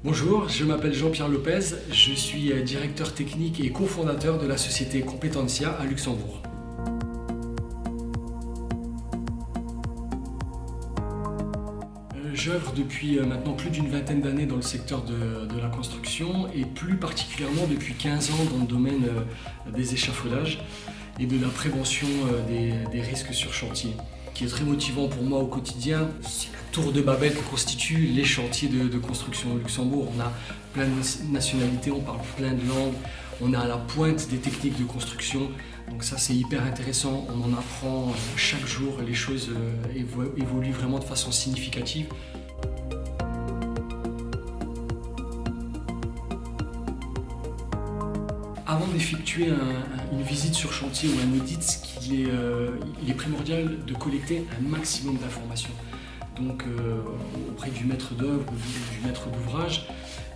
Bonjour, je m'appelle Jean-Pierre Lopez, je suis directeur technique et cofondateur de la société Competentia à Luxembourg. J'œuvre depuis maintenant plus d'une vingtaine d'années dans le secteur de la construction et plus particulièrement depuis 15 ans dans le domaine des échafaudages et de la prévention des risques sur chantier. Ce qui est très motivant pour moi au quotidien, c'est la tour de Babel que constituent les chantiers de construction au Luxembourg. On a plein de nationalités, on parle plein de langues, on est à la pointe des techniques de construction. Donc ça c'est hyper intéressant, on en apprend chaque jour, les choses évoluent vraiment de façon significative. Avant d'effectuer une visite sur chantier ou un audit, il est primordial de collecter un maximum d'informations. Donc auprès du maître d'œuvre, du maître d'ouvrage,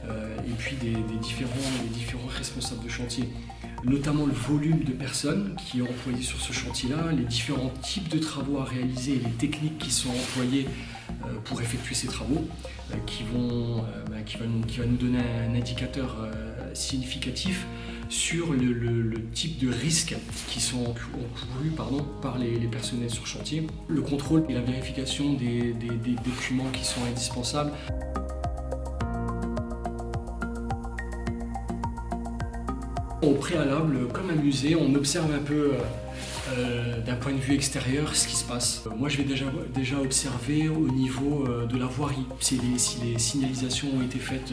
et puis des différents responsables de chantier. Notamment le volume de personnes qui est employé sur ce chantier-là, les différents types de travaux à réaliser et les techniques qui sont employées pour effectuer ces travaux, qui va nous donner un indicateur significatif sur le type de risques qui sont encourus par les personnels sur chantier, le contrôle et la vérification des documents qui sont indispensables. Au préalable, comme un musée, on observe un peu d'un point de vue extérieur ce qui se passe. Moi je vais déjà observer au niveau de la voirie, si les signalisations ont été faites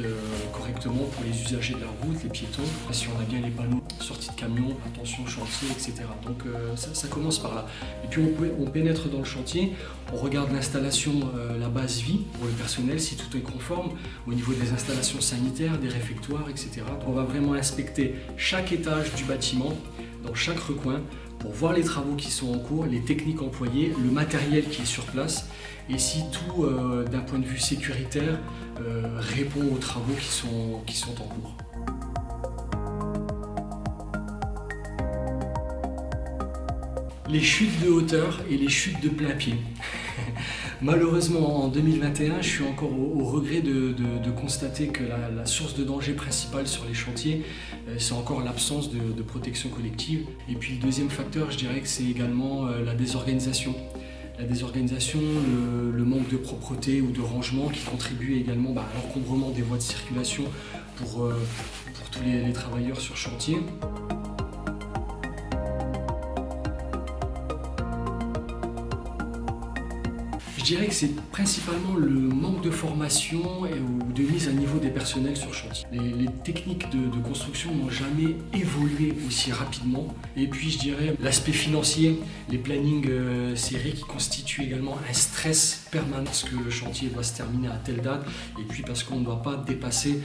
correctement pour les usagers de la route, les piétons, si on a bien les panneaux sortie de camion, attention chantier, etc. Donc ça commence par là. Et puis on pénètre dans le chantier, on regarde l'installation, la base vie pour le personnel, si tout est conforme, au niveau des installations sanitaires, des réfectoires, etc. Donc on va vraiment inspecter chaque étage du bâtiment, dans chaque recoin, pour voir les travaux qui sont en cours, les techniques employées, le matériel qui est sur place et si tout, d'un point de vue sécuritaire, répond aux travaux qui sont en cours. Les chutes de hauteur et les chutes de plein pied. Malheureusement, en 2021, je suis encore au regret de constater que la source de danger principale sur les chantiers, c'est encore l'absence de protection collective. Et puis le deuxième facteur, je dirais que c'est également la désorganisation. La désorganisation, le manque de propreté ou de rangement qui contribue également à l'encombrement des voies de circulation pour tous les travailleurs sur chantier. Je dirais que c'est principalement le manque de formation ou de mise à niveau des personnels sur chantier. Les techniques de construction n'ont jamais évolué aussi rapidement. Et puis je dirais l'aspect financier, les plannings serrés qui constituent également un stress permanent parce que le chantier doit se terminer à telle date et puis parce qu'on ne doit pas dépasser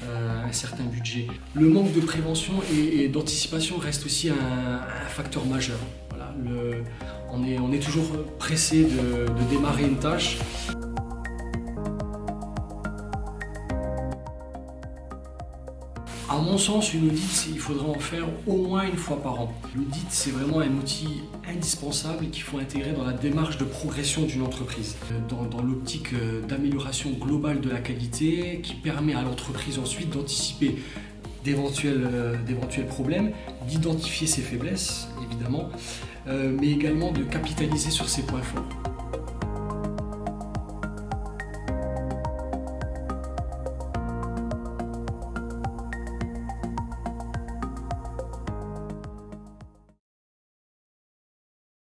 un certain budget. Le manque de prévention et d'anticipation reste aussi un facteur majeur. Voilà, on est toujours pressé de démarrer une tâche. À mon sens, une audit, il faudra en faire au moins une fois par an. L'audit, c'est vraiment un outil indispensable qu'il faut intégrer dans la démarche de progression d'une entreprise. Dans l'optique d'amélioration globale de la qualité, qui permet à l'entreprise ensuite d'anticiper d'éventuels problèmes, d'identifier ses faiblesses, évidemment, mais également de capitaliser sur ses points forts.